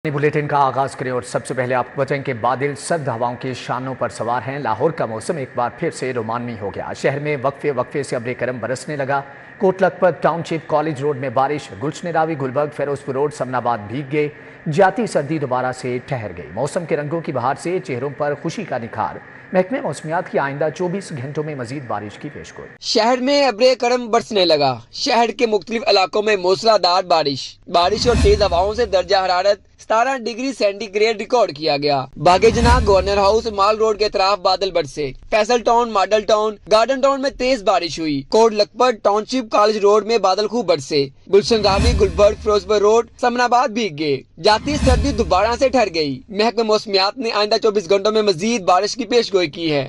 Bulletin का आगाज करें और सबसे पहले आपको बताएं कि बादल सर्द हवाओं के शानों पर सवार हैं। लाहौर का मौसम एक बार फिर से रोमांचक हो गया। शहर में वक्फे वक्फे से अब्र करम बरसने लगा। Kot Lakhpat township college road में बारिश, गुलशन रावी गुलबर्ग फिरोजपुर रोड समनाबाद भीग गए। जाती सर्दी दोबारा से ठहर गई। मौसम के रंगों की बहार से चेहरों पर खुशी का निखार। महकमे मौसमियात की आइंदा 24 घंटों में मजीद बारिश की पेशगोई। शहर में अब्र करम बरसने लगा। शहर के मुख्तलिफ इलाकों में मूसलाधार बारिश और तेज हवाओं से दर्जा हरारत 17 डिग्री सेंटीग्रेड रिकॉर्ड किया गया। बागे जनाब, गवर्नर हाउस, माल रोड के तरफ बादल बरसे। Faisal town, model town, garden town में तेज बारिश हुई। Kot Lakhpat township college road में बादल खूब बरसे। गुलशन रावी गुलबर्ग फिरोजपुर रोड समनाबाद भीग गए। जाती सर्दी दोबारा से ठहर गई। महकमे मौसमियात ने आइंदा 24 घंटों में मजीद बारिश की पेशगोई की है।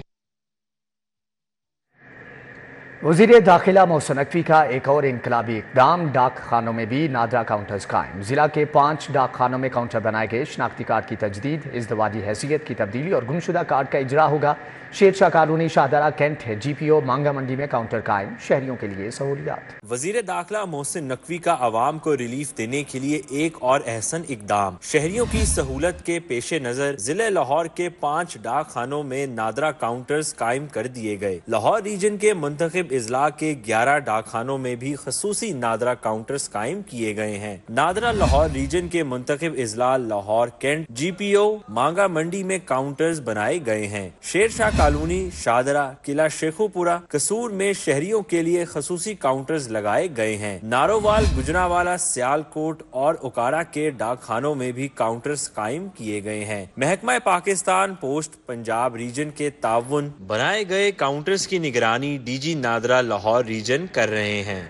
वज़ीर दाखिला मोहसिन नकवी का एक और इनकलाबी इक़दाम। डाक खानों में भी नादरा काउंटर्स कायम। जिला के 5 डाक खानों में काउंटर बनाए गए। शनाख्ती कार्ड की तजदीद, इज़्दवाजी हैसियत की तब्दीली और गुमशुदा कार्ड का इजरा होगा। Shershah colony, Shahdara Cantt, GPO Manga मंडी में काउंटर कायम। शहरियों के लिए सहूलियात। वज़ीर दाखिला मोहसिन नकवी का आवाम को रिलीफ देने के लिए एक और अहसन इक़दाम। शहरियों की सहूलत के पेश नज़र ज़िले लाहौर के 5 डाक खानों में नादरा काउंटर्स कायम कर दिए गए। लाहौर रीजन के मुंतखब इजला के 11 डाक खानों में भी खसूसी नादरा काउंटर्स कायम किए गए हैं। नादरा लाहौर रीजन के मुंतखब इजला लाहौर कैंट, GPO मांगा मंडी में काउंटर्स बनाए गए हैं। शेरशाह कॉलोनी, शाहदरा, किला शेखुपुरा, कसूर में शहरियों के लिए खसूसी काउंटर्स लगाए गए हैं। नारोवाल, गुजरावाला, सियालकोट और उकारा के डाक खानों में भी काउंटर्स कायम किए गए हैं। महकमा पाकिस्तान पोस्ट पंजाब रीजन के ताउन बनाए गए काउंटर्स की निगरानी DG नादरा लाहौर रीजन कर रहे हैं।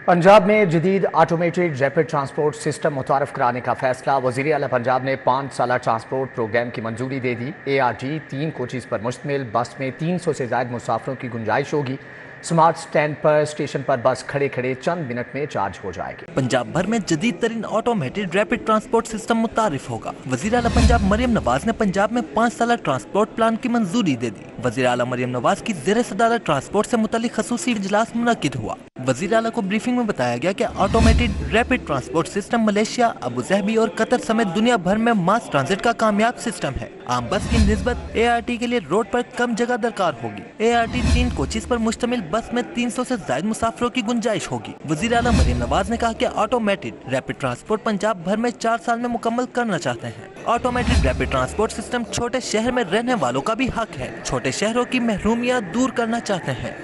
पंजाब में जदीद ऑटोमेटेड रैपिड ट्रांसपोर्ट सिस्टम मुतारफ कराने का फैसला। वज़ीर आला पंजाब ने 5 साला ट्रांसपोर्ट प्रोग्राम की मंजूरी दे दी। ART 3 कोचेज़ पर मुश्तमिल बस में 300 से ज़ायद मुसाफिरों की गुंजाइश होगी। स्मार्ट स्टैंड पर स्टेशन पर बस खड़े खड़े चंद मिनट में चार्ज हो जाएगी। पंजाब भर में जदीद तरीन ऑटोमेटेड रैपिड ट्रांसपोर्ट सिस्टम मुतारिफ होगा। वज़ीर आला पंजाब मरियम नवाज ने पंजाब में 5 साला ट्रांसपोर्ट प्लान की मंजूरी दे दी। वज़ीर आला मरियम नवाज की ज़ेरे सदारत ट्रांसपोर्ट से मुतालिक खसूसी इजलास मुनक्किद हुआ। वज़ीर आला को ब्रीफिंग में बताया गया कि automated rapid transport system Malaysia, Abu Dhabi और कतर समेत दुनिया भर में मास ट्रांजिट का कामयाब सिस्टम है। आम बस की निस्बत ART के लिए रोड पर कम जगह दरकार होगी। ART 3 कोचेज़ पर मुश्तमिल बस में 300 से ज़ायद मुसाफिरों की गुंजाइश होगी। वज़ीर आला मरियम नवाज ने कहा कि ऑटोमेटेड रैपिड ट्रांसपोर्ट पंजाब भर में 4 साल में मुकम्मल करना चाहते हैं। ऑटोमेटेड रैपिड ट्रांसपोर्ट सिस्टम छोटे शहर में रहने वालों का भी हक है। छोटे शहरों की महरूमियत दूर करना चाहते हैं।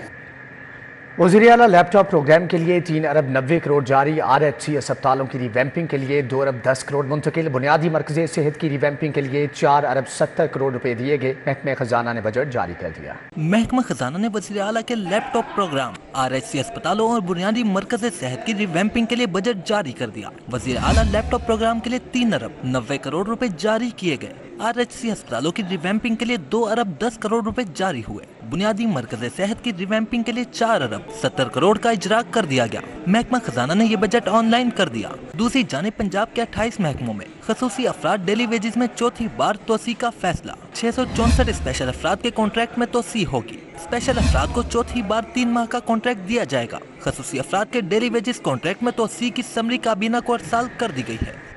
वज़ीर आला लैपटॉप प्रोग्राम के लिए 3 अरब 90 करोड़ जारी। RHC अस्पतालों की रिवैम्पिंग के लिए 2 अरब 10 करोड़ मुंतकिल। बुनियादी मरकज़ सेहत की रिवैम्पिंग के लिए 4 अरब 70 करोड़ रुपए दिए गए। महकमा खजाना ने बजट जारी कर दिया। महकमा खजाना ने वज़ीर आला के लैपटॉप प्रोग्राम, RHC अस्पतालों और बुनियादी मरकज़ सेहत की रिवैम्पिंग के लिए बजट जारी कर दिया। वज़ीर आला लैपटॉप प्रोग्राम के लिए 3 अरब 90 करोड़ रुपए जारी किए गए। RHC अस्पतालों की रिवैम्पिंग के लिए 2 अरब 10 करोड़ रुपए जारी हुए। बुनियादी मरकज़ सेहत की रिवैम्पिंग के लिए 4 अरब 70 करोड़ का इजरा कर दिया गया। महकमा खजाना ने ये बजट ऑनलाइन कर दिया। दूसरी जानिब पंजाब के 28 महकमों में खसूसी अफराद डेली वेजेस में चौथी बार तोसी का फैसला। 664 स्पेशल अफराद के कॉन्ट्रैक्ट में तोसी होगी। स्पेशल अफराद को चौथी बार 3 माह का कॉन्ट्रैक्ट दिया जाएगा। खसूसी अफराद के डेली वेजेस कॉन्ट्रैक्ट में तोसी की समरी काबीना को अरसाल कर दी गई है।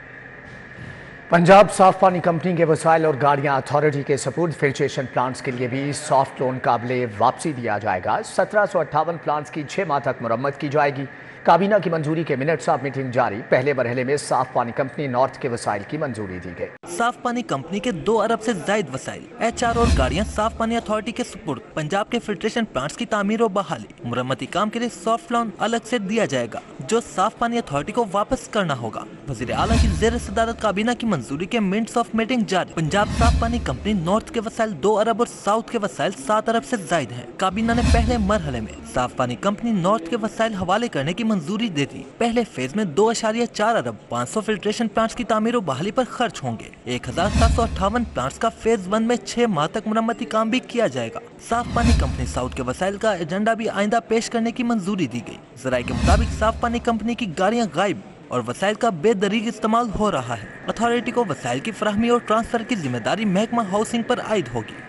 पंजाब साफ पानी कंपनी के वसाइल और गाड़ियां अथॉरिटी के सपुर्द। फिल्ट्रेशन प्लांट्स के लिए भी सॉफ्ट लोन काबिले वापसी दिया जाएगा। 1758 प्लांट्स की 6 माह तक मुरम्मत की जाएगी। काबीना की मंजूरी के मिनट्स ऑफ मीटिंग जारी। पहले मरहले में साफ पानी कंपनी नॉर्थ के वसाइल की मंजूरी दी गई। साफ पानी कंपनी के 2 अरब से जायद वसाइल, HR और गाड़ियां साफ पानी अथॉरिटी के सुपुर्द। पंजाब के फिल्ट्रेशन प्लांट्स की तामीर और बहाली, मुरम्मती काम के लिए सॉफ्ट लोन अलग से दिया जाएगा जो साफ पानी अथॉरिटी को वापस करना होगा। वज़ीर आला की ज़ेर सदारत काबीना की मंजूरी के मिनट्स ऑफ मीटिंग जारी। पंजाब साफ पानी कंपनी नॉर्थ के वसाइल 2 अरब और साउथ के वसाइल 7 अरब से जायद है। काबीना ने पहले मरहले में साफ पानी कंपनी नॉर्थ के वसाइल हवाले करने की मंजूरी दे दी। पहले फेज में 2.4 अरब 500 फिल्ट्रेशन प्लांट्स की तामीर और बहाली पर खर्च होंगे। 1758 प्लांट्स का फेज 1 में 6 माह तक मुरम्मती काम भी किया जाएगा। साफ पानी कंपनी साउथ के वसाइल का एजेंडा भी आइंदा पेश करने की मंजूरी दी गई। ज़राए के मुताबिक साफ पानी कंपनी की गाड़ियां गायब और वसाइल का बेदरीग इस्तेमाल हो रहा है। अथॉरिटी को वसाइल की फराहमी और ट्रांसफर की जिम्मेदारी महकमा हाउसिंग पर आयद होगी।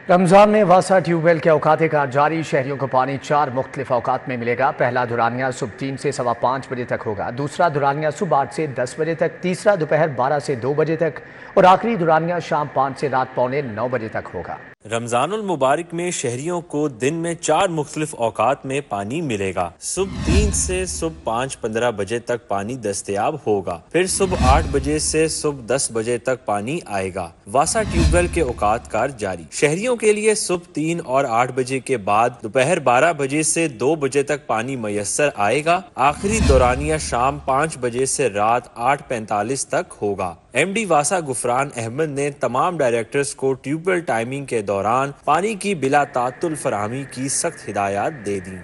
رمضان میں واسا ٹیوب ویل کے اوقات کار جاری، شہریوں کو پانی 4 مختلف اوقات میں ملے گا۔ پہلا دورانیہ صبح 3 سے 5:15 بجے تک ہوگا، دوسرا دورانیہ صبح 8 سے 10 بجے تک، تیسرا دوپہر 12 سے 2 بجے تک اور آخری دورانیہ شام 5 سے رات 8:45 بجے تک ہوگا۔ رمضان المبارک میں شہریوں کو دن میں 4 مختلف اوقات میں پانی ملے گا۔ صبح 3 سے صبح 5:15 بجے تک پانی دستیاب ہوگا، پھر صبح 8 بجے سے صبح 10 بجے تک پانی آئے گا۔ واسا ٹیوب ویل کے اوقات کار جاری، شہریوں کے لیے صبح 3 اور 8 بجے کے بعد دوپہر 12 بجے سے 2 بجے تک پانی میسر آئے گا۔ آخری دورانیہ شام 5 بجے سے رات 8:45 تک ہوگا۔ ایم ڈی واسا غفران احمد نے تمام ڈائریکٹرز کو ٹیوب ویل ٹائمنگ کے دوران پانی کی بلا تعطل فراہمی کی سخت ہدایات دے دیں۔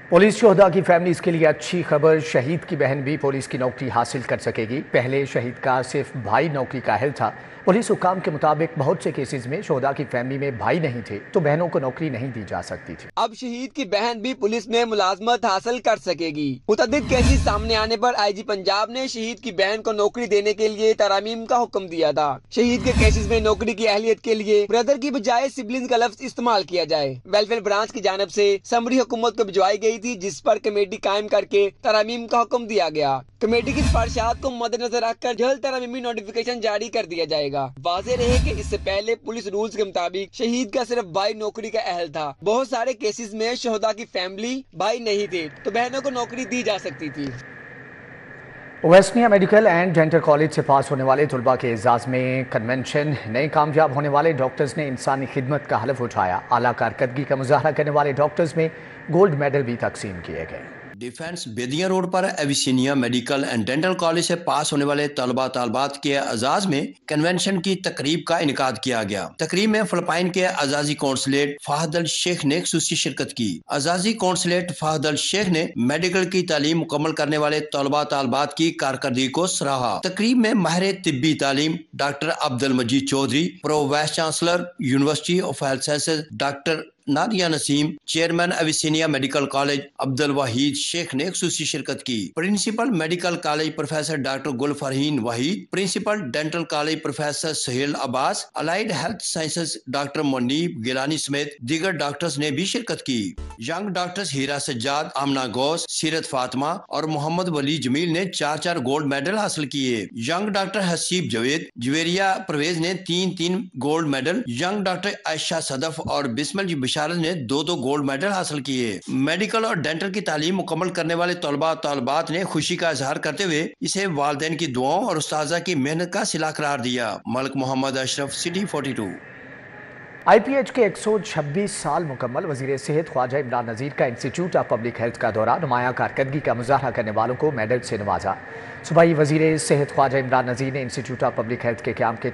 پولیس شہداء کی فیملیز کے لیے اچھی خبر، شہید کی بہن بھی پولیس کی نوکری حاصل کر سکے گی۔ پہلے شہید کا صرف بھائی نوکری کا اہل تھا۔ پولیس حکام کے مطابق بہت سے کیسز میں شہداء کی فیملی میں بھائی نہیں تھے تو بہنوں کو نوکری نہیں دی جا سکتی تھی۔ اب شہید کی بہن بھی پولیس میں ملازمت حاصل کر سکے گی۔ متعدد کیسز سامنے آنے پر آئی جی پنجاب نے شہید کی بہن کو نوکری دینے کے لیے ترامیم کا حکم دیا تھا۔ شہید کے کیسز میں نوکری کی اہلیت کے لیے بردر کی بجائے سبلنز کا لفظ استعمال کیا جائے۔ ویلفیئر برانچ کی جانب سے سمری حکومت کو بھجوائی گئی تھی، جس پر کمیٹی قائم کر کے ترامیم کا حکم دیا گیا۔ کمیٹی کی سفارشات کو مد نظر رکھ کر جلد ترمیمی نوٹیفیکیشن جاری کر دیا جائے گا۔ واضح رہے کہ اس سے پہلے پولیس رولز کے مطابق شہید کا صرف بھائی نوکری کا اہل تھا۔ بہت سارے کیسز میں شہداء کی فیملی بھائی نہیں تھے تو بہنوں کو نوکری دی جا سکتی تھی۔ ویسٹنیا میڈیکل اینڈ ڈینٹل کالج سے پاس ہونے والے طلباء کے اعزاز میں کنونشن، نئے کامیاب ہونے والے ڈاکٹرز نے انسانی خدمت کا حلف اٹھایا۔ اعلیٰ کارکردگی کا مظاہرہ کرنے والے ڈاکٹرز میں گولڈ میڈل بھی تقسیم کیے گئے۔ ڈیفنس بیدیاں روڈ پر Avicenna medical and dental college سے پاس ہونے والے طلباء طالبات کے اعزاز میں کنونشن کی تقریب کا انعقاد کیا گیا۔ تقریب میں فلپائن کے اعزازی کونسلیٹ فہد الشیخ نے خصوصی شرکت کی۔ اعزازی کونسلیٹ فہد الشیخ نے میڈیکل کی تعلیم مکمل کرنے والے طلباء طالبات کی کارکردگی کو سراہا۔ تقریب میں ماہر طبی تعلیم doctor Abdul Majeed Chaudhry, pro vice chancellor university of health sciences doctor Nadia Naseem, chairman Avicenna medical college Abdul Waheed Sheikh نے خصوصی شرکت کی۔ Principal medical college professor doctor Gul Farheen Waheed, principal dental college professor Sohail Abbas, allied health sciences doctor Muneeb Gilani سمیت دیگر ڈاکٹرز نے بھی شرکت کی۔ ینگ ڈاکٹرز ہیرا سجاد، آمنہ غوث، سیرت فاطمہ اور محمد ولی جمیل نے 4 گولڈ میڈل حاصل کیے۔ ینگ ڈاکٹر حسیب جوید، جویریہ پرویز نے 3 گولڈ میڈل، ینگ ڈاکٹر عائشہ صدف اور بسمل جی بشارت نے 2 گولڈ میڈل حاصل کیے۔ میڈیکل اور ڈینٹل کی تعلیم مکمل کرنے والے طلباء طالبات نے خوشی کا اظہار کرتے ہوئے اسے والدین کی دعاؤں اور اساتذہ کی محنت کا صلہ قرار دیا۔ ملک محمد اشرف، سٹی 42۔ آئی پی ایچ کے 126 سال مکمل، وزیر صحت خواجہ عمران نذیر کا انسٹیٹیوٹ آف پبلک ہیلتھ کا دورہ، نمایاں کارکردگی کا مظاہرہ کرنے والوں کو میڈل سے نوازا۔ صوبائی وزیر صحت خواجہ عمران نذیر نے انسٹیٹیوٹ آف پبلک ہیلتھ کے قیام کے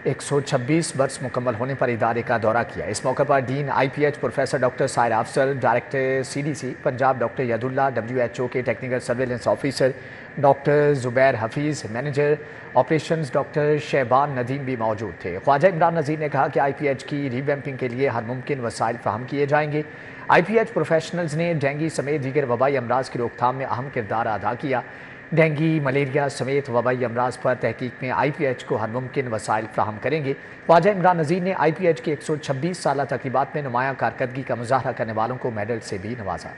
126 برس مکمل ہونے پر ادارے کا دورہ کیا۔ اس موقع پر dean I P H professor doctor Saira Afzal, director C D C Punjab doctor Yadullah, WHO کے technical surveillance officer doctor Zubair Hafeez, manager operations doctor Shahban Nadeem بھی موجود تھے۔ خواجہ عمران نذیر نے کہا کہ آئی پی ایچ کی ری ویمپنگ کے لیے ہر ممکن وسائل فراہم کیے جائیں گے۔ آئی پی ایچ پروفیشنلز نے ڈینگی سمیت دیگر وبائی امراض کی روک تھام میں اہم کردار ادا کیا۔ ڈینگی، ملیریا سمیت وبائی امراض پر تحقیق میں آئی پی ایچ کو ہر ممکن وسائل فراہم کریں گے۔ خواجہ عمران نذیر نے آئی پی ایچ کی 126 سالہ تقریبات میں نمایاں کارکردگی کا مظاہرہ کرنے والوں کو میڈل سے بھی نوازا۔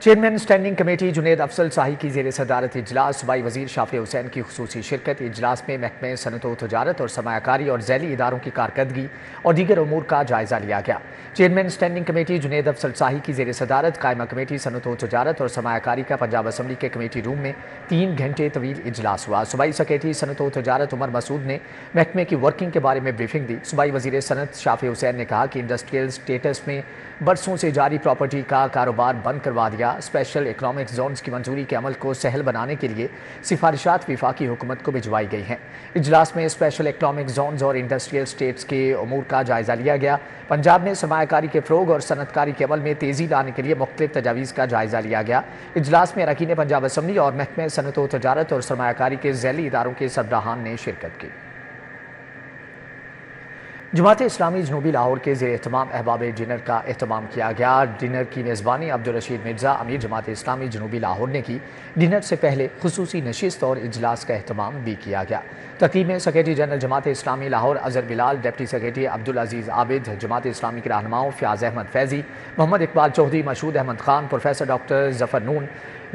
چیئرمین اسٹینڈنگ کمیٹی جنید افضل شاہی کی زیر صدارت اجلاس، صوبائی وزیر شافع حسین کی خصوصی شرکت۔ اجلاس میں محکمہ صنعت و تجارت اور سرمایہ کاری اور ذیلی اداروں کی کارکردگی اور دیگر امور کا جائزہ لیا گیا۔ چیئرمین اسٹینڈنگ کمیٹی جنید افضل شاہی کی زیر صدارت قائمہ کمیٹی صنعت و تجارت اور سرمایہ کاری کا پنجاب اسمبلی کے کمیٹی روم میں 3 گھنٹے طویل اجلاس ہوا۔ صوبائی سیکریٹری صنعت و تجارت عمر مسعود نے محکمے کی ورکنگ کے بارے میں بریفنگ دی۔ صوبائی وزیر صنعت شافع حسین نے کہا کہ انڈسٹریل اسٹیٹس میں برسوں سے جاری پراپرٹی کا کاروبار بند کروا دیا۔ اسپیشل اکنامک زونز کی منظوری کے عمل کو سہل بنانے کے لیے سفارشات وفاقی حکومت کو بھجوائی گئی ہیں۔ اجلاس میں اسپیشل اکنامک زونز اور انڈسٹریل اسٹیٹس کے امور کا جائزہ لیا گیا۔ پنجاب میں سرمایہ کاری کے فروغ اور صنعت کاری کے عمل میں تیزی لانے کے لیے مختلف تجاویز کا جائزہ لیا گیا۔ اجلاس میں اراکین پنجاب اسمبلی اور محکمہ صنعت و تجارت اور سرمایہ کاری کے ذیلی اداروں کے سربراہان نے شرکت کی۔ जमात इस्लामी जनूबी लाहौर के ज़ेर एहतमाम अहबाब डिनर का अहतमाम किया गया। डिनर की मेज़बानी अब्दुल रशीद मिर्ज़ा अमीर जमात इस्लामी जनूबी लाहौर ने की। डिनर से पहले खुसूसी नशिस्त और इजलास का अहतमाम भी किया गया। तकरीब में secretary general Jamaat Islami Lahore Azhar Bilal, deputy secretary Abdul अजीज़ आबिद, जमात इस्लामी के रहनुमाओं फ़याज़ अहमद फैज़ी, मोहम्मद इकबाल चौधरी, मशहूद अहमद खान, प्रोफेसर डॉक्टर ज़फ़र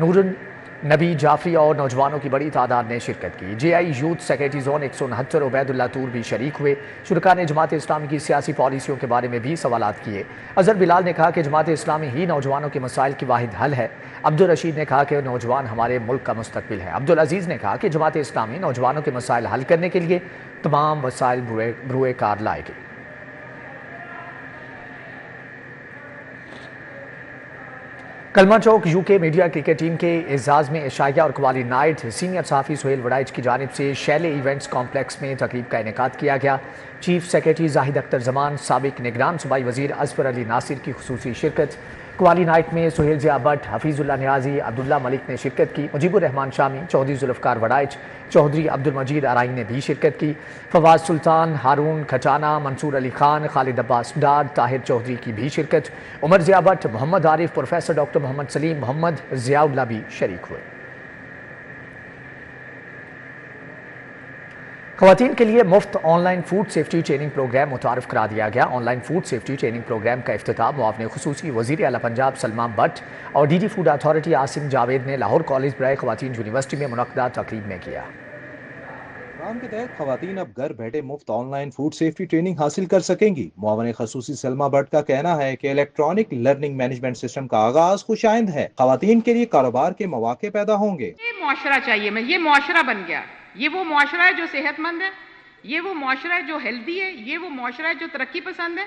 नूरुन नबी जाफरी और नौजवानों की बड़ी तादाद ने शिरकत की। JI youth secretary zone 169 Ubaidullah Toor भी शरीक हुए। शुरका ने जमात इस्लामी की सियासी पॉलिसियों के बारे में भी सवालात किए। अज़हर बिलाल ने कहा कि जमात इस्लामी ही नौजवानों के मसाइल की वाहिद हल है। अब्दुल रशीद ने कहा कि नौजवान हमारे मुल्क का मुस्तकबिल है। अब्दुल अजीज़ ने कहा कि जमात इस्लामी नौजवानों के मसाइल हल करने के लिए तमाम वसाइल बरूए कार लाएगी। कलमा चौक UK मीडिया क्रिकेट टीम के एजाज में एशाया और कवाली नाइट सीनियर सहाफ़ी सुहेल वड़ाइच की जानिब से शैले इवेंट्स कॉम्प्लेक्स में तकरीब का इनेकाद किया गया। चीफ सेक्रेटरी जाहिद अख्तर जमान, साबिक निगरान सूबाई वज़ीर अजफर अली नासिर की खुसूसी शिरकत। कवाली नाइट में सुहेल ज़िया भट्ट, हफीजुल्लाह नियाजी, अब्दुल्ला मलिक ने शिरकत की। मुजीबुर रहमान शामी, चौधरी जुल्फ़कार वड़ाइच, चौधरी अब्दुल मजीद अराइन ने भी शिरकत की। फवाद सुल्तान, हारून खटाना, मंसूर अली खान, खालिद अब्बास डार, ताहिर चौधरी की भी शिरकत। उमर ज़िया भट्ट, मोहम्मद आरिफ, प्रोफेसर डॉक्टर मोहम्मद सलीम, मोहम्मद ज़ियाउल्लाह भी शरीक हुए। ख़वातीन के लिए मुफ्त online food safety training programme मुतारफ़ करा दिया गया। Online food safety training programme का इफ्तिताह मुआविन ख़ुसूसी वज़ीर आला पंजाब सलमा भट्ट और DD food authority Asim Javed ने लाहौर कॉलेज बराए ख़वातीन यूनिवर्सिटी में मुनक़दा तकरीब में किया। प्रोग्राम के तहत ख़वातीन अब घर बैठे मुफ्त ऑनलाइन फूड सेफ्टी ट्रेनिंग हासिल कर सकेंगी। मुआविन ख़ुसूसी सलमा भट्ट का कहना है कि इलेक्ट्रॉनिक लर्निंग मैनेजमेंट सिस्टम का आगाज खुशाइंद है। ख़वातीन के लिए कारोबार के मौके पैदा होंगे। ये मुआशरा चाहिए, ये मुआशरा बन गया। ये वो मुआशरा है जो सेहतमंद है, ये वो मुआशरा है जो हेल्दी है, ये वो मुआशरा है जो तरक्की पसंद है,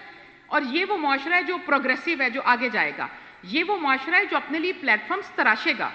और ये वो मुआशरा है जो प्रोग्रेसिव है, जो आगे जाएगा। ये वो मुआशरा है जो अपने लिए प्लेटफॉर्म्स तराशेगा।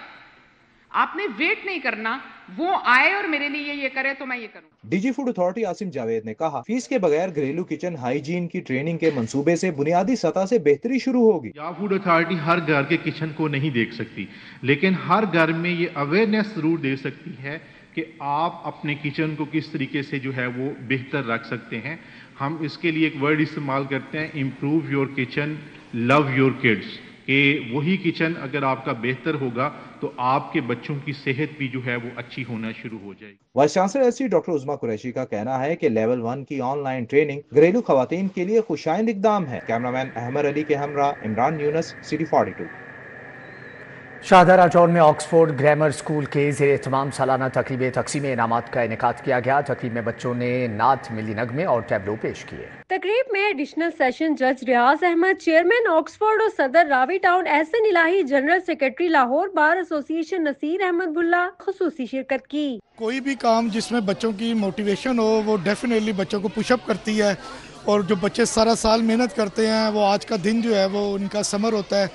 आपने वेट नहीं करना वो आए और मेरे लिए ये करे तो मैं ये करूं। DG food authority Asim Javed ने कहा, फीस के बगैर घरेलू किचन हाइजीन की ट्रेनिंग के मंसूबे से बुनियादी सतह से बेहतरी शुरू होगी। फूड अथॉरिटी हर घर के किचन को नहीं देख सकती, लेकिन हर घर में ये अवेयरनेस जरूर दे सकती है कि आप अपने किचन को किस तरीके से जो है वो बेहतर रख सकते हैं। हम इसके लिए एक वर्ड इस्तेमाल करते हैं, improve your kitchen love your kids, कि वही किचन अगर आपका बेहतर होगा तो आपके बच्चों की सेहत भी जो है वो अच्छी होना शुरू हो जाएगी। Vice chancellor SC doctor उज़मा Qureshi का कहना है कि लेवल 1 की ऑनलाइन ट्रेनिंग घरेलू खवातीन के लिए खुशाइंद इक़दाम है। कैमरामैन अहमद अली के हमरा इमरान यूनस, सिटी 42। शाहदरा चौर में ऑक्सफोर्ड ग्रामर स्कूल के ज़ेर एहतमाम सालाना तकरीब तकसीम इनामात का इनेकाद किया गया। तकरीब में बच्चों ने नात, मिली नगमे और टैबलो पेश किए। तकरीब में एडिशनल सेशन जज रियाज अहमद, चेयरमैन ऑक्सफोर्ड और सदर Ravi town Ahsan Elahi, general secretary Lahore bar association Naseer Ahmad Bhulla खुसूसी शिरकत की। कोई भी काम जिसमें बच्चों की मोटिवेशन हो वो डेफिनेटली बच्चों को पुशअप करती है, और जो बच्चे सारा साल मेहनत करते हैं वो आज का दिन जो है वो उनका समर होता है,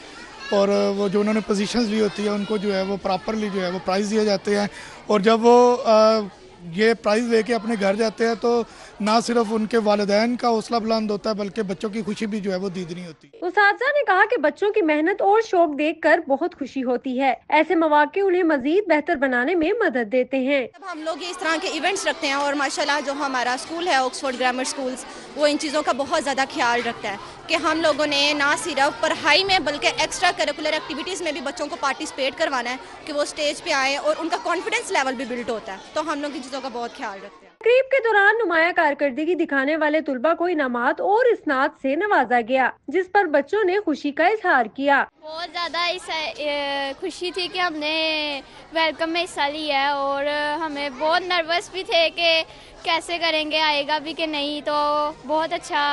और वो जो उन्होंने पोजीशंस ली होती है उनको जो है वो प्रॉपरली जो है वो प्राइज़ दिए जाते हैं। और जब वो ये प्राइज़ लेके अपने घर जाते हैं तो ना सिर्फ उनके वालिदैन का हौसला बुलंद होता है बल्कि बच्चों की खुशी भी जो है वो दीदनी होती है। उस्ताद ने कहा कि बच्चों की मेहनत और शौक देखकर बहुत खुशी होती है। ऐसे मौके उन्हें मजीद बेहतर बनाने में मदद देते हैं। हम लोग इस तरह के इवेंट्स रखते हैं और माशाल्लाह जो हमारा स्कूल है ऑक्सफोर्ड ग्रामर स्कूल्स, वो इन चीज़ों का बहुत ज़्यादा ख्याल रखता है कि हम लोगों ने ना सिर्फ पढ़ाई में बल्कि एक्स्ट्रा करिकुलर एक्टिविटीज़ में भी बच्चों को पार्टिसिपेट करवाना है कि वो स्टेज पे आए और उनका कॉन्फिडेंस लेवल भी बिल्ड होता है। तो हम लोग इन चीज़ों का बहुत ख्याल रखते हैं। तकरीब के दौरान नुमाया कारकर्दगी दिखाने वाले तुलबा को इनामात और इसनाद से नवाजा गया, जिस पर बच्चों ने खुशी का इजहार किया। बहुत ज़्यादा खुशी थी कि हमने वेलकम में हिस्सा लिया है, और हमें बहुत नर्वस भी थे कि कैसे करेंगे, आएगा भी कि नहीं, तो बहुत अच्छा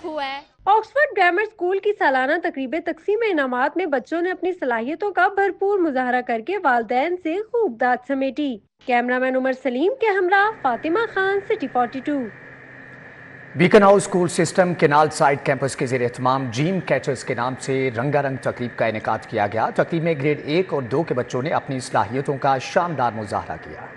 हुआ है। ऑक्सफोर्ड ग्रामर स्कूल की सालाना तकरीब तकसीम इनामात में बच्चों ने अपनी सलाहियतों का भरपूर मुजाहरा करके वालिदैन से खूब दाद समेटी। कैमरामैन उमर सलीम के हमरा Fatima Khan, city 42। Beacon house school system canal side campus के ज़ेर एहतमाम ड्रीम कैचर्स के नाम से रंगारंग तकरीब का इनेकाद किया गया। तकरीब में ग्रेड 1 और 2 के बच्चों ने अपनी सलाहियतों का शानदार मुजाहरा किया।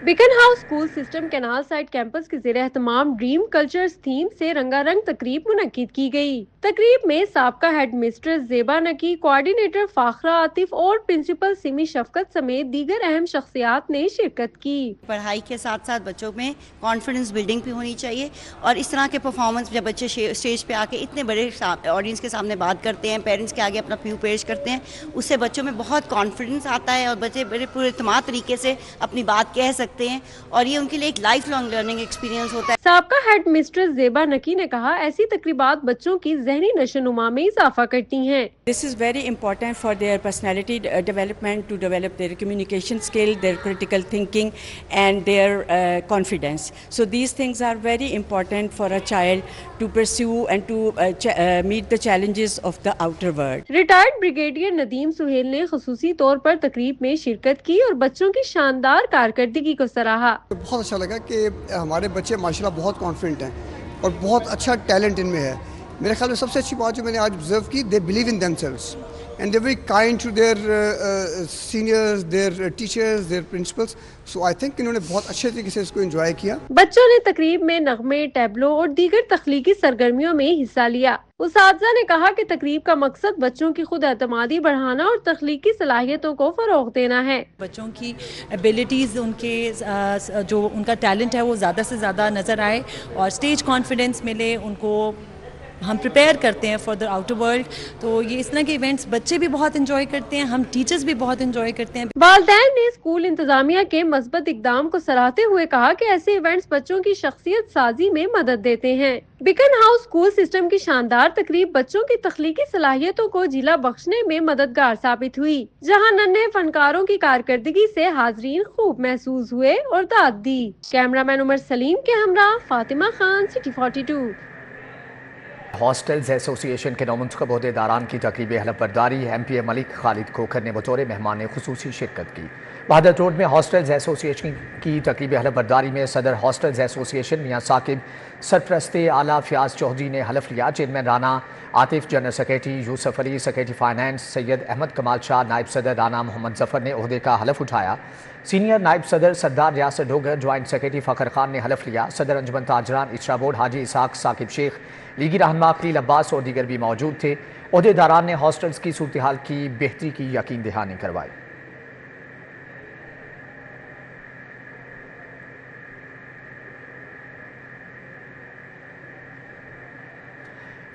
Beacon house school system canal side campus के ज़ेरे एहतमाम ड्रीम कल्चर्स थीम से रंगारंग तकरीब मुनक्किद की गई। तकरीब में साबका हेड मिस्ट्रेस ज़ेबा नकी, कोऑर्डिनेटर फाखरा आतिफ और प्रिंसिपल सिमी शफकत समेत दीगर अहम शख्सियात ने शिरकत की। पढ़ाई के साथ साथ बच्चों में कॉन्फिडेंस बिल्डिंग भी होनी चाहिए और इस तरह के परफॉर्मेंस जब बच्चे स्टेज पे आके इतने बड़े ऑडियंस के सामने बात करते हैं, पेरेंट्स के आगे अपना व्यू पेश करते हैं, उससे बच्चों में बहुत कॉन्फिडेंस आता है और बच्चे बड़े पूरे इत्मीनान तरीके से अपनी बात कह सकते हैं और ये उनके लिए एक लाइफ लॉन्ग लर्निंग एक्सपीरियंस होता है। साबका हेड मिस्ट्रेस ज़ेबा नकी ने कहा, ऐसी तकरीबात बच्चों की ज़हनी नशोनुमा में इजाफा करती हैं। This is very important for their personality development, to develop their communication skill, their critical thinking and their confidence. So these things are very important for a child to pursue and to meet the challenges of the outer world. Retired brigadier Nadeem Suhail ने खुसूसी तौर पर तकरीब में शिरकत की और बच्चों की शानदार कारकर्दगी को सराहा। बहुत अच्छा लगा कि हमारे बच्चे माशाल्लाह बहुत कॉन्फिडेंट हैं और बहुत अच्छा टैलेंट इनमें है। मेरे ख्याल में सबसे अच्छी बात जो मैंने आज ऑब्जर्व की, they believe in themselves and they're very kind to their seniors, their teachers, their principals. So I think इन्होंने बहुत अच्छे तरीके से इसको एंजॉय किया। बच्चों ने तकरीब में नगमे, टैबलो और दीगर तख्लीकी सरगर्मियों में हिस्सा लिया। उस्ताज़ा ने कहा कि तकरीब का मकसद बच्चों की खुद एतमादी बढ़ाना और तख्लीकी सलाहियतों को फरोग देना है। बच्चों की एबिलिटीज़, उनके जो उनका टैलेंट है वो ज़्यादा से ज़्यादा नज़र आए और स्टेज कॉन्फिडेंस मिले उनको। हम प्रिपेयर करते हैं फॉर द आउटर वर्ल्ड, तो ये इस तरह के इवेंट्स बच्चे भी बहुत एंजॉय करते हैं, हम टीचर्स भी बहुत एंजॉय करते हैं। वालिदैन ने स्कूल इंतजामिया के मस्बत इकदाम को सराहते हुए कहा कि ऐसे इवेंट्स बच्चों की शख्सियत साजी में मदद देते हैं। बिकन हाउस स्कूल सिस्टम की शानदार तकरीब बच्चों की तख्लीकी सलाहियतों को जिला बख्शने में मददगार साबित हुई, जहां नन्हे फनकारों की कारकर्दगी से हाजरीन खूब महसूस हुए और दाद दी। कैमरामैन उमर सलीम के हमरा Fatima Khan, city 42। Hostels association के नौमुंतखब अहदेदारान की तकरीब हलफबरदारी MPA मलिक खालिद खोखर ने बतौर मेहमान खुसूसी शिरकत की। बहादुर रोड में हॉस्टल्स एसोसिएशन की तकरीब हलफबरदारी में सदर हॉस्टल्स एसोसिएशन मियाँ साकिब, सरपरस्ते आला फयाज चौधरी ने हलफ लिया। Chairman Rana Atif, general secretary Yousuf Ali, secretary finance Syed Ahmed Kamal Shah, नायब सदर राना मोहम्मद जफर ने ओहदे का हलफ उठाया। सीनियर नायब सदर सरदार रियासत डोगर, ज्वाइंट सेक्रेटरी फ़खर खान ने हलफ लिया। सदर अंजुमन ताजरान इशरा बोर्ड हाजी इसाक, साकिब शेख, लीगी रहनुमा अकील अब्बास और दीगर भी मौजूद थे। ओहदेदारान ने हॉस्टल्स की सूरत हाल की बेहतरी की यकीन दहानी करवाई।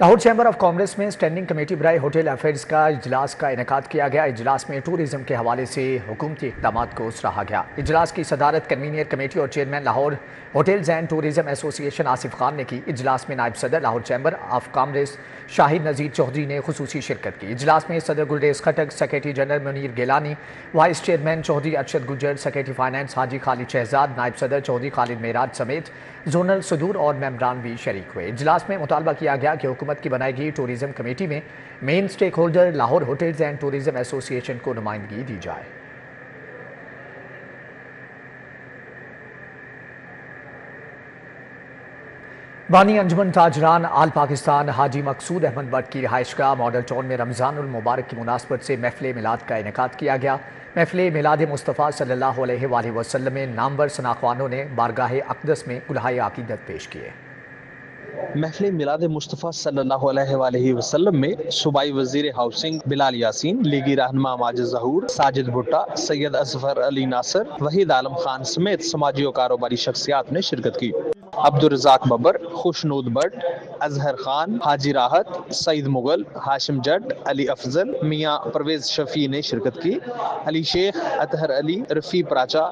लाहौर चैम्बर ऑफ कॉमर्स में स्टैंडिंग कमेटी बराए होटल अफेयर्स का इजलास का इनेकाद किया गया। इजलास में टूरिज्म के हवाले से हुकूमती इक़दामात को सराहा गया। इजलास की सदारत कन्वीनियर कमेटी और chairman Lahore hotels and tourism association Asif Khan ने की। इजलास में नायब सदर Lahore chamber of commerce Shahid Nazir Chaudhry ने खुसूसी शिरकत की। इजलास में सदर Gulrez Khattak, secretary general Munir Gilani, vice chairman Chaudhry Arshad Gujjar, secretary finance Haji Khalid Shahzad, नायब सदर चौधरी खालिद मेराज समेत जोनल सदूर और मेम्बरान भी शरीक हुए। इजलास में मुतालबा किया गया कि हुकूमत की बनाई गई टूरिज्म कमेटी में main stakeholder Lahore hotels and tourism association को नुमाइंदगी दी जाए। बानी अंजुमन ताजरान आल पाकिस्तान हाजी मकसूद अहमद भट्ट की रिहाइशगाह मॉडल टाउन में रमज़ानुल मुबारक की मुनासबत से महफिल मिलाद का इनेकाद किया गया। महफिल मिलाद मुस्तफ़ा सल्लल्लाहु अलैहि वसल्लम में नामवर सनाख्वानों ने बारगाह अक़दस में गुलहाए अक़ीदत पेश किए। महफिल मिलाद मुस्तफ़ा सल्लल्लाहु अलैहि वसल्लम में सूबाई वज़ीर हाउसिंग बिलाल यासीन, लीगी रहनुमा माजिद ज़हूर, साजिद भुट्टा, सैयद असफर अली नासर, वहीद आलम खान समेत समाजी और कारोबारी शख्सियात ने शिरकत की। अब्दुल रज़ाक बबर, खुशनूद भट्ट, अजहर खान, हाजी राहत, सईद मुगल, हाशिम जट, अली अफजल, मियाँ परवेज शफी ने शिरकत की। अली शेख, अतहर अली, रफ़ी प्राचा,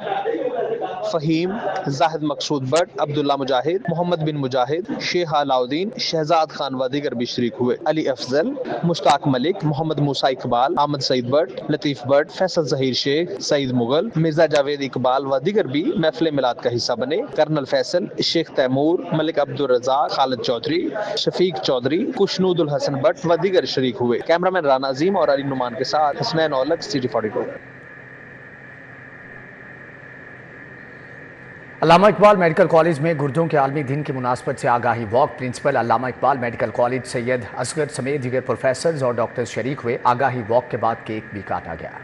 फ़हीम, जाहिद मकसूद भट्ट, अब्दुल्ला मुजाहिद, मोहम्मद बिन मुजाहिद, शेख अलाउद्दीन, शहजाद खान व दीगर भी शरीक हुए। अली अफजल, मुश्ताक मलिक, मोहम्मद मूसा इकबाल, आमद सईद भट्ट, लतीफ़ भट्ट, फैसल ज़हीर शेख, सईद मुगल, मिर्जा जावेद इकबाल व दीगर भी महफिल मिलाद का हिस्सा बने। कर्नल फैसल, शेख तैमूर, मलिक अब्दुल रज़ाक, खालिद चौधरी, शफीक चौधरी, खुशनूदुल हसन भट्ट व दीगर शरीक हुए। कैमरामैन राना अजीम और अली नुमान के साथ हसनैन औलख, सिटी 42। अल्लामा इकबाल मेडिकल कॉलेज में गुर्दों के आलमी दिन की मुनासबत से आगाही वॉक। प्रिंसिपल अल्लामा इकबाल मेडिकल कॉलेज सैयद असगर समेत दीगर प्रोफेसर्स और डॉक्टर्स शरीक हुए। आगाही वॉक के बाद केक भी काटा गया।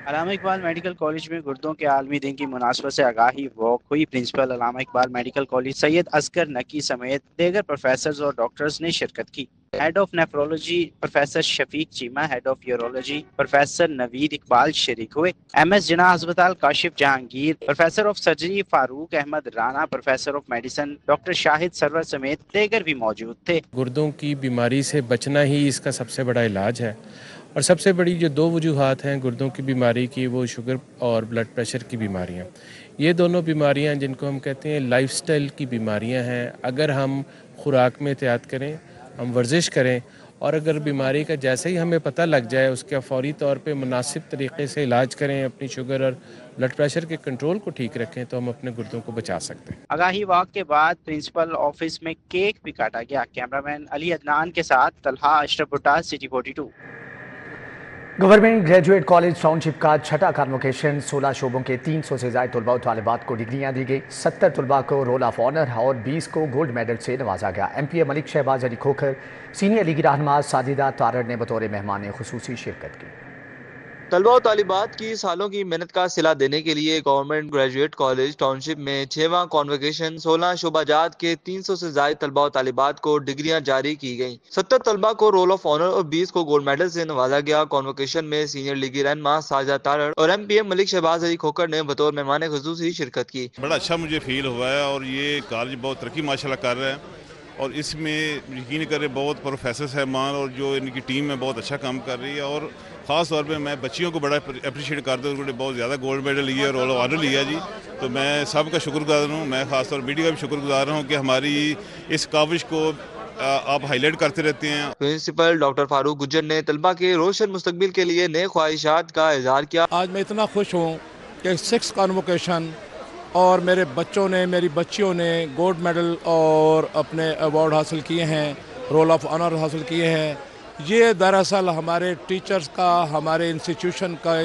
علامہ اقبال میڈیکل کالج میں گردوں کے عالمی دن کی مناسبت سے آگاہی واک ہوئی۔ Principal Allama Iqbal medical college Syed Asghar Naqi سمیت دیگر پروفیسرز اور ڈاکٹرز نے شرکت کی۔ Head of nephrology professor Shafiq Cheema, head of urology professor Naveed Iqbal شریک ہوئے۔ ایم ایس جناح ہسپتال Kashif Jahangir, professor of surgery Farooq Ahmed Rana, professor of medicine doctor Shahid Sarwar سمیت دیگر بھی موجود تھے۔ گردوں کی بیماری سے بچنا ہی اس کا سب سے بڑا علاج ہے، اور سب سے بڑی جو دو وجوہات ہیں گردوں کی بیماری کی، وہ شوگر اور بلڈ پریشر کی بیماریاں۔ یہ دونوں بیماریاں جن کو ہم کہتے ہیں لائف سٹائل کی بیماریاں ہیں، اگر ہم خوراک میں احتیاط کریں، ہم ورزش کریں، اور اگر بیماری کا جیسے ہی ہمیں پتہ لگ جائے اس کا فوری طور پہ مناسب طریقے سے علاج کریں، اپنی شوگر اور بلڈ پریشر کے کنٹرول کو ٹھیک رکھیں، تو ہم اپنے گردوں کو بچا سکتے ہیں۔ آگاہی واک کے بعد پرنسپل آفس میں کیک بھی کاٹا گیا۔ کیمرامین علی عدنان کے ساتھ Talha Ashraf Bhatta, city 42۔ Government graduate college township کا چھٹا کانوکیشن، 16 شعبوں کے 300 سے زائد طلباء و طالبات کو ڈگریاں دی گئی۔ 70 طلباء کو رول آف آنر اور 20 کو گولڈ میڈل سے نوازا گیا۔ ایم پی اے ملک شہباز علی کھوکھر، سینئر لیگی رہنما ساجدہ تارڑ نے بطور مہمان خصوصی شرکت کی۔ طلباء و طالبات کی سالوں کی محنت کا صلہ دینے کے لیے گورنمنٹ گریجویٹ کالج ٹاؤن شپ میں 6واں کانوکیشن 16 شعبہ جات کے 300 سے زائد طلباء و طالبات کو ڈگریاں جاری کی گئیں۔ 70 طلباء کو رول آف آنر اور 20 کو گولڈ میڈل سے نوازا گیا۔ کانوکیشن میں سینئر لیگی رہنما ساجدہ تارڑ اور ایم پی اے ملک شہباز علی کھوکھر نے بطور مہمان خصوصی شرکت کی۔ بڑا اچھا مجھے فیل ہوا ہے، اور یہ کالج بہت ترقی ماشاءاللہ کر رہا ہے، اور اس میں یقین کرے بہت پروفیسر صاحبان اور جو ان کی ٹیم ہے بہت اچھا کام کر رہی ہے، اور خاص طور پہ میں بچیوں کو بڑا اپریشیٹ کرتا ہوں، انہوں نے بہت زیادہ گولڈ میڈل لیا ہے، رول آف آنر لیا جی، تو میں سب کا شکر گزار ہوں۔ میں خاص طور میڈیا کا بھی شکر گزار ہوں کہ ہماری اس کاوش کو آپ ہائی لائٹ کرتے رہتے ہیں۔ پرنسپل ڈاکٹر فاروق گجر نے طلباء کے روشن مستقبل کے لیے نیک خواہشات کا اظہار کیا۔ آج میں اتنا خوش ہوں کہ 6 کانوکیشن اور میرے بچوں نے، میری بچیوں نے گولڈ میڈل اور اپنے ایوارڈ حاصل کیے ہیں، رول آف آنر حاصل کیے ہیں۔ یہ دراصل ہمارے ٹیچرز کا، ہمارے انسٹیٹیوشن کا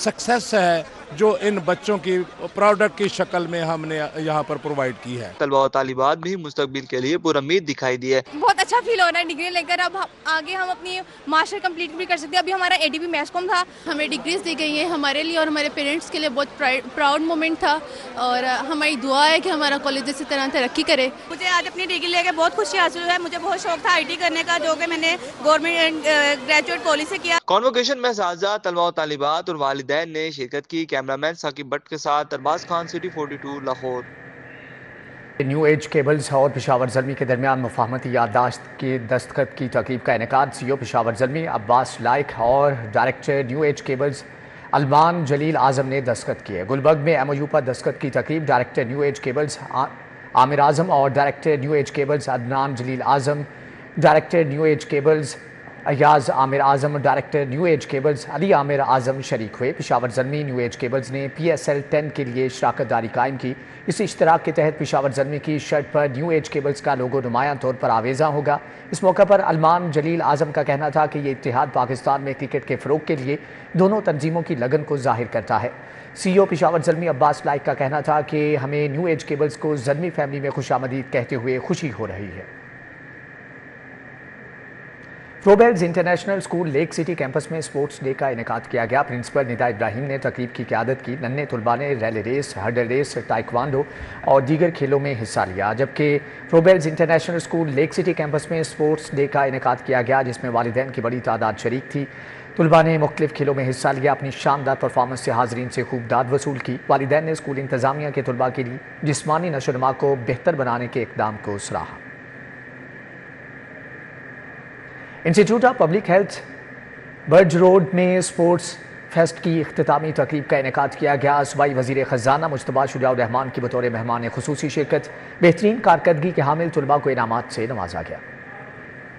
سکسیس ہے جو ان بچوں کی پروڈکٹ کی شکل میں ہم نے یہاں پر پرووائڈ کی ہے۔ طلباء و طالبات بھی مستقبل کے لیے پر امید دکھائی دی ہے۔ بہت اچھا فیل ہو رہا ہے ڈگری لے کر، اب آگے ہم اپنی ماسٹر کمپلیٹ بھی کر سکتے ہیں۔ ابھی ہمارا ADB میس کام تھا، ہمیں ڈگریز دی گئی ہیں، ہمارے لیے اور ہمارے پیرنٹس کے لیے بہت پراؤڈ مومنٹ تھا، اور ہماری دعا ہے کہ ہمارا کالج اسی طرح ترقی کرے۔ مجھے آج اپنی ڈگری لے کے بہت خوشی حاصل ہوا ہے۔ مجھے بہت شوق تھا IT کرنے کا، جو کہ میں نے گورنمنٹ گریجویٹ کالج سے کیا۔ کانوکیشن میں اساتذہ، طلباء و طالبات اور والدین نے شرکت کی۔ کیمرامین ثاقب بٹ کے ساتھ Arbaz Khan, city 42 Lahore. New age cables اور پشاور زلمی کے درمیان مفاہمتی یادداشت کے دستخط کی تقریب کا انعقاد۔ CEO پشاور زلمی عباس لائق اور ڈائریکٹر نیو ایج کیبلز المان جلیل اعظم نے دستخط کیے۔ گلبرگ میں MOU پر دستخط کی تقریب director new age cables Aamir Azam اور director new age cables Adnan Jalil Azam, director new age cables Ayaz Aamir Azam, director new age cables Ali Aamir Azam شریک ہوئے۔ Peshawar Zalmi new age cables نے PSL 10 کے لیے شراکت داری قائم کی۔ اس اشتراک کے تحت پشاور زلمی کی شرٹ پر نیو ایج کیبلز کا لوگو نمایاں طور پر آویزاں ہوگا۔ اس موقع پر المان جلیل اعظم کا کہنا تھا کہ یہ اتحاد پاکستان میں کرکٹ کے فروغ کے لیے دونوں تنظیموں کی لگن کو ظاہر کرتا ہے۔ CEO پشاور زلمی عباس لائق کا کہنا تھا کہ ہمیں نیو ایج کیبلز کو زلمی فیملی میں خوش آمدید کہتے ہوئے خوشی ہو رہی ہے۔ Froebel's international school lake city campus میں اسپورٹس ڈے کا انعقاد کیا گیا۔ پرنسپل ندا ابراہیم نے تقریب کی قیادت کی۔ ننھے طلباء نے rally race, hurdle race, taekwondo اور دیگر کھیلوں میں حصہ لیا، جبکہ Froebel's international school lake city campus میں اسپورٹس ڈے کا انعقاد کیا گیا، جس میں والدین کی بڑی تعداد شریک تھی۔ طلباء نے مختلف کھیلوں میں حصہ لیا، اپنی شاندار پرفارمنس سے حاضرین سے خوب داد وصول کی۔ والدین نے اسکول انتظامیہ کے طلباء کے لیے جسمانی نشو و نما کو بہتر بنانے کے اقدام کو سراہا۔ Institute of public health bridge road میں اسپورٹس فیسٹ کی اختتامی تقریب کا انعقاد کیا گیا۔ صوبائی وزیر خزانہ مجتبیٰ شجاع الرحمان کی بطور مہمان خصوصی شرکت۔ بہترین کارکردگی کے حامل طلباء کو انعامات سے نوازا گیا۔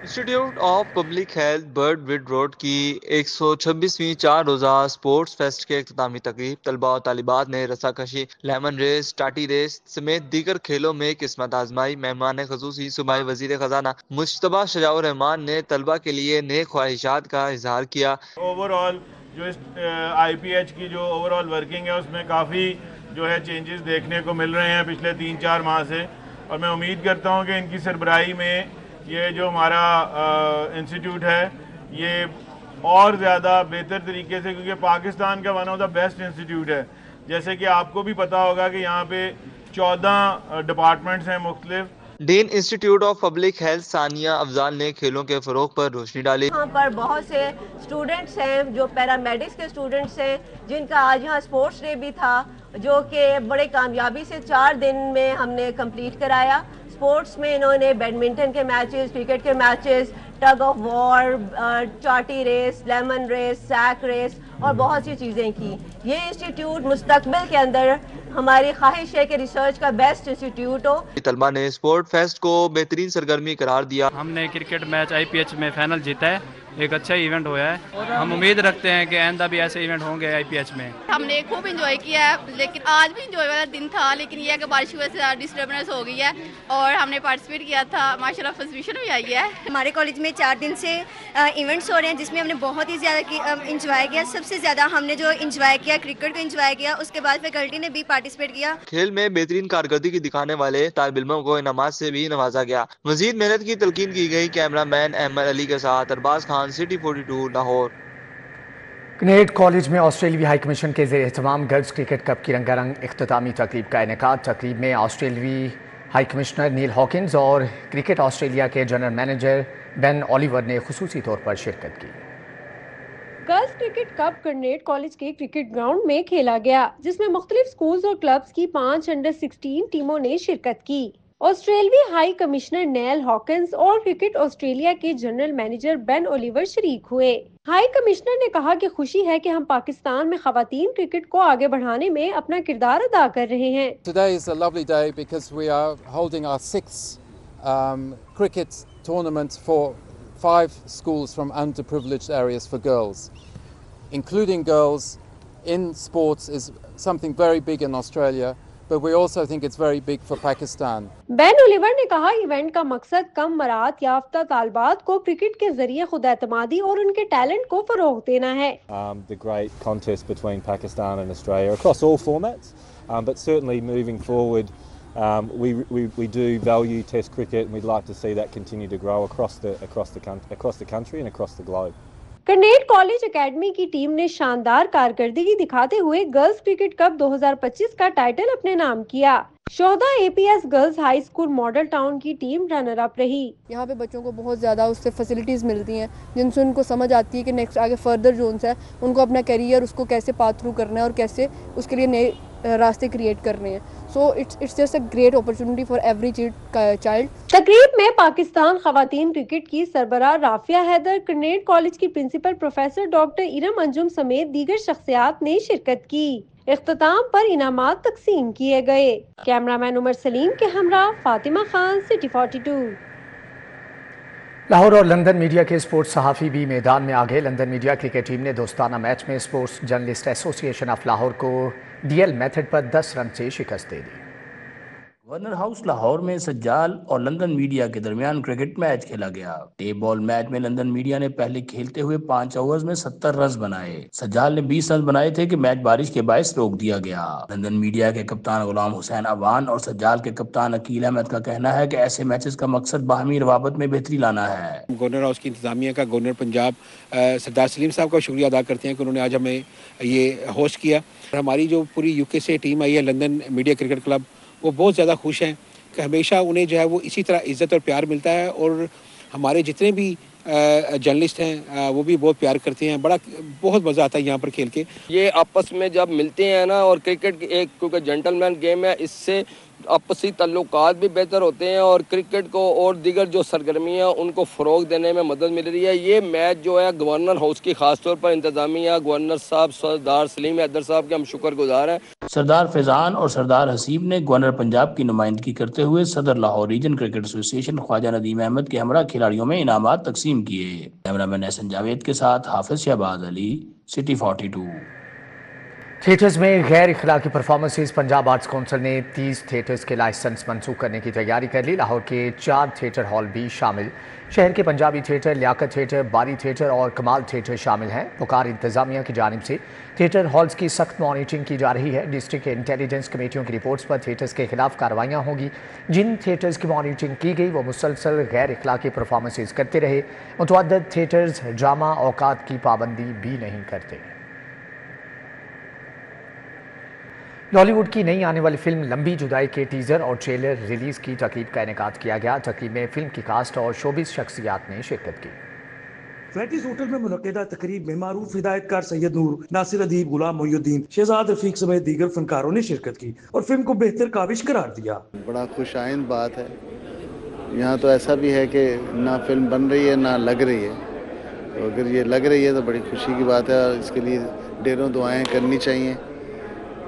Institute of public health bird would road کی 126ویں 4 روزہ اسپورٹس فیسٹ کے اختتامی تقریب طلباء و طالبات نے رسا کشی، لیمن ریس، ٹاٹی ریس سمیت دیگر کھیلوں میں قسمت آزمائی۔ مہمان خصوصی صوبائی وزیر خزانہ مجتبیٰ شجاع الرحمان نے طلباء کے لیے نیک خواہشات کا اظہار کیا۔ اوور آل جو اس IPH کی جو اوور آل ورکنگ ہے اس میں کافی جو ہے چینجز دیکھنے کو مل رہے ہیں پچھلے 3-4 ماہ سے، اور میں امید کرتا ہوں کہ ان کی سربراہی میں یہ جو ہمارا انسٹیٹیوٹ ہے یہ اور زیادہ بہتر طریقے سے، کیونکہ پاکستان کا one of the best institute ہے. جیسے کہ آپ کو بھی پتا ہوگا کہ یہاں پہ 14 ڈپارٹمنٹس ہیں مختلف. ڈین انسٹیٹیوٹ آف پبلک ہیلتھ ثانیہ افضال نے کھیلوں کے فروغ پر روشنی ڈالی. یہاں پر بہت سے اسٹوڈنٹس ہیں جو پیرامیڈکس کے اسٹوڈنٹس ہیں، جن کا آج یہاں اسپورٹس ڈے بھی تھا، جو کہ بڑے کامیابی سے 4 دن میں ہم نے کمپلیٹ کرایا. اسپورٹس میں انہوں نے بیڈمنٹن کے میچز، کرکٹ کے میچز، ٹگ آف وار، چاٹی race, lemon race, sack race اور بہت سی چیزیں کی. یہ انسٹیٹیوٹ مستقبل کے اندر ہماری خواہش ہے کہ ریسرچ کا بیسٹ انسٹیٹیوٹ ہو. طلبہ نے اسپورٹ فیسٹ کو بہترین سرگرمی قرار دیا. ہم نے کرکٹ میچ IPH میں فائنل جیتا ہے، ایک اچھا ایونٹ ہوا ہے. ہم امید رکھتے ہیں کہ آئندہ بھی ایسے ایونٹ ہوں گے IPH میں. ہم نے خوب انجوائے کیا ہے، لیکن آج بھی انجوائے والا دن تھا، لیکن یہ ہے کہ بارش کی وجہ سے ڈسٹربنس ہو گئی ہے اور ہم نے پارٹیسپیٹ کیا تھا. ماشاءاللہ فرسٹ پوزیشن بھی آئی ہے. ہمارے کالج میں 4 دن سے ایونٹس ہو رہے ہیں جس میں ہم نے بہت ہی زیادہ انجوائے کیا. سب سے زیادہ ہم نے جو انجوائے کیا کرکٹ کو انجوائے کیا، اس کے بعد فیکلٹی نے بھی پارٹیسپیٹ کیا. کھیل میں بہترین کارکردگی دکھانے والے طالب علموں کو انعامات سے بھی نوازا گیا. مزید محنت کی تلقین کی گئی. کیمرہ مین احمد علی کے ساتھ ارباز خان، سٹی 42 لاہور. کنیڈ کالج میں آسٹریلوی ہائی کمیشن کے زیر اہتمام گرلز کرکٹ کپ کی رنگا رنگ اختتامی تقریب کا انعقاد. تقریب میں آسٹریلوی ہائی کمشنر نیل ہاکنز اور کرکٹ آسٹریلیا کے جنرل مینیجر بین اولیور نے خصوصی طور پر شرکت کی. گرلز کرکٹ کپ کرنیڈ کالج کے کرکٹ گراؤنڈ میں کھیلا گیا، جس میں مختلف سکولز اور کلبز کی 5 انڈر-16 ٹیموں نے شرکت کی. آسٹریلوی ہائی کمشنر نیل ہاکنز اور کرکٹ آسٹریلیا کے جنرل مینیجر بین اولیور شریک ہوئے. ہائی کمشنر نے کہا کہ خوشی ہے کہ ہم پاکستان میں خواتین کرکٹ کو آگے بڑھانے میں اپنا کردار ادا کر رہے ہیں. Today is a lovely day because we are holding our 6th cricket tournament for 5 schools from underprivileged areas for girls. Including girls in sports is something very big in Australia, but we also think it's very big for Pakistan. Been Oliver نے کہا event کا مقصد کم مہارت یافتہ طالبات کو cricket کے ذریعے خود اعتمادی اور ان کے ٹیلنٹ کو فروغ دینا ہے. The great contest between Pakistan and Australia across all formats, but certainly moving forward, we do value Test cricket and we'd like to see that continue to grow across the country and across the globe. Kinnaird college academy کی team نے شاندار کارکردگی دکھاتے ہوئے girls cricket cup 2025 کا title اپنے نام کیا. شہدا APS girls high school model town کی ٹیم رنر اپ رہی. یہاں پہ بچوں کو بہت زیادہ اس سے فیسلٹیز ملتی ہیں جن سے ان کو سمجھ آتی ہے کہ نیکسٹ آگے فردر جونس ہے ان کو اپنا کیریئر اس کو کیسے پاس تھرو کرنا ہے اور کیسے اس کے لیے نئے راستے کریٹ کرنے ہیں. So it's just a great opportunity for every child. تقریب میں پاکستان خواتین کرکٹ کی سربراہ رافیہ حیدر، کرنیڈ کالج کی principal professor doctor Iram Anjum سمیت دیگر شخصیات نے شرکت کی. اختتام پر انعامات تقسیم کیے گئے. کیمرامین عمر سلیم کے ہمراہ فاطمہ خان، سٹی 42. لاہور اور لندن میڈیا کے اسپورٹس صحافی بھی میدان میں آگے. لندن میڈیا کرکٹ ٹیم نے دوستانہ میچ میں اسپورٹس جرنلسٹ ایسوسی ایشن آف لاہور کو DL میتھڈ پر 10 رن سے شکست دے دی. گورنر ہاؤس لاہور میں سجال اور لندن میڈیا کے درمیان کرکٹ میچ کھیلا گیا. ٹیپ بال میچ میں لندن میڈیا نے پہلے کھیلتے ہوئے 5 اوورز میں 70 رنز بنائے. سجال نے 20 رنز بنائے تھے کہ میچ بارش کے باعث روک دیا گیا. لندن میڈیا کے کپتان غلام حسین اوان اور سجال کے کپتان عقیل احمد کا کہنا ہے کہ ایسے میچز کا مقصد باہمی روابط میں بہتری لانا ہے. گورنر ہاؤس کی انتظامیہ کا، گورنر پنجاب سردار سلیم صاحب کا شکریہ ادا کرتے ہیں کہ انہوں نے آج ہمیں یہ ہوسٹ کیا. ہماری جو پوری UK سے ٹیم آئی ہے لندن میڈیا کرکٹ کلب، وہ بہت زیادہ خوش ہیں کہ ہمیشہ انہیں جو ہے وہ اسی طرح عزت اور پیار ملتا ہے، اور ہمارے جتنے بھی جرنلسٹ ہیں وہ بھی بہت پیار کرتے ہیں. بہت مزہ آتا ہے یہاں پر کھیل کے. یہ آپس میں جب ملتے ہیں نا، اور کرکٹ ایک کیونکہ جنٹل مین گیم ہے، اس سے آپسی تعلقات بھی بہتر ہوتے ہیں اور کرکٹ کو اور دیگر جو سرگرمیاں ان کو فروغ دینے میں مدد مل رہی ہے. یہ میچ جو ہے گورنر ہاؤس کی خاص طور پر انتظامیہ، گورنر صاحب سردار سلیم حیدر صاحب کے ہم شکر گزار ہیں. سردار فیضان اور سردار حسیب نے گورنر پنجاب کی نمائندگی کرتے ہوئے صدر لاہور ریجن کرکٹ ایسوسی ایشن خواجہ ندیم احمد کے ہمراہ کھلاڑیوں میں انعامات تقسیم کیے. کیمرہ مین احسن جاوید کے ساتھ حافظ شہباز علی، سٹی 42. थिएटर्स में गैर इखलाकी परफॉर्मेंसेस। पंजाब आर्ट्स काउंसिल ने 30 थिएटर्स के लाइसेंस मंसूख करने की तैयारी कर ली। लाहौर के 4 थिएटर हॉल भी शामिल। शहर के पंजाबी थिएटर, लियाकत थिएटर, बारी थिएटर और कमाल थिएटर शामिल हैं। पुकार इंतजामिया की जानिब से थिएटर हॉल्स की सख्त मॉनिटरिंग की जा रही है। डिस्ट्रिक्ट इंटेलिजेंस कमेटियों की रिपोर्ट्स पर थिएटर्स के खिलाफ कार्रवाइयाँ होंगी। जिन थिएटर्स की मॉनिटरिंग की गई वो मुसलसल गैर इखलाकी परफॉर्मेंसेस करते रहे। मुतअद्दिद थिएटर्स ड्रामा औकात की पाबंदी भी नहीं करते। लॉलीवुड की नई आने वाली फिल्म लंबी जुदाई के टीजर और ट्रेलर रिलीज की तकरीब का इनेकाद किया गया। तकरीब में फिल्म की कास्ट और शोबिस शख्सियात ने शिरकत की। फ्लैटिस होटल में मुनक्किदा तकरीब में मारूफ हिदायतकार सैयद नूर, नासिर अदीब, गुलाम मोहिउद्दीन, शहजाद रफीक समेत दीगर फनकारों ने शिरकत की और फिल्म को बेहतर काविश करार दिया। बड़ा खुशाइंद बात है। यहाँ तो ऐसा भी है कि ना फिल्म बन रही है ना लग रही है, तो अगर ये लग रही है तो बड़ी खुशी की बात है और इसके लिए ढेरों दुआएं करनी चाहिए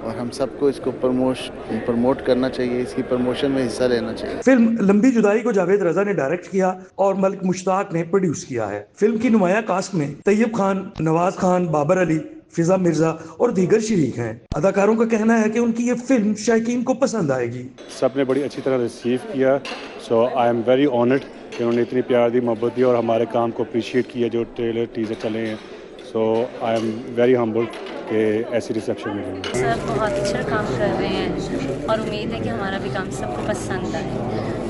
और हम सबको इसको प्रमोट करना चाहिए, इसकी प्रमोशन में हिस्सा लेना चाहिए। फिल्म लंबी जुदाई को जावेद रजा ने डायरेक्ट किया और मलिक मुश्ताक ने प्रोड्यूस किया है। फिल्म की नुमाया कास्ट में तैयब खान, नवाज खान, बाबर अली, फिजा मिर्जा और दीगर शरीक हैं। अदाकारों का कहना है कि उनकी ये फिल्म शायकीन को पसंद आएगी। सबने बड़ी अच्छी तरह रिसीव किया, सो आई एम वेरी ऑनर्ड कि उन्होंने इतनी प्यार दी, मोहब्बत दी और हमारे काम को अप्रिशिएट किया जो ट्रेलर टीजर चले हैं। सो आई एम वेरी हम्बल कि ऐसी रिसेप्शन मिली। सब बहुत अच्छा काम कर रहे हैं और उम्मीद है कि हमारा भी काम सबको पसंद आए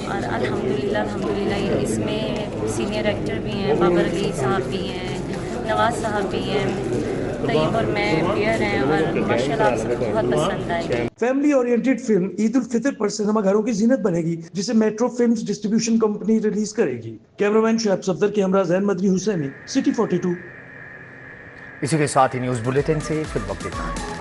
और अल्हम्दुलिल्लाह इसमें सीनियर एक्टर भी हैं, बाबर अली साहब भी हैं, नवाज साहब भी हैं, तैयब और मैं प्लेयर हैं और माशाल्लाह आप सबको बहुत पसंद आएगी। Family oriented film Eid ul Fitr पर सिनेमा घरों की जीनत बनेगी, जिसे metro films distribution company release करेगी। कैमरामैन शुएब सफदर के हमरा ज़ैन मदनी हुसैनी, सिटी 42। इसी के साथ ही न्यूज़ बुलेटिन से फिर वक्त इतना है।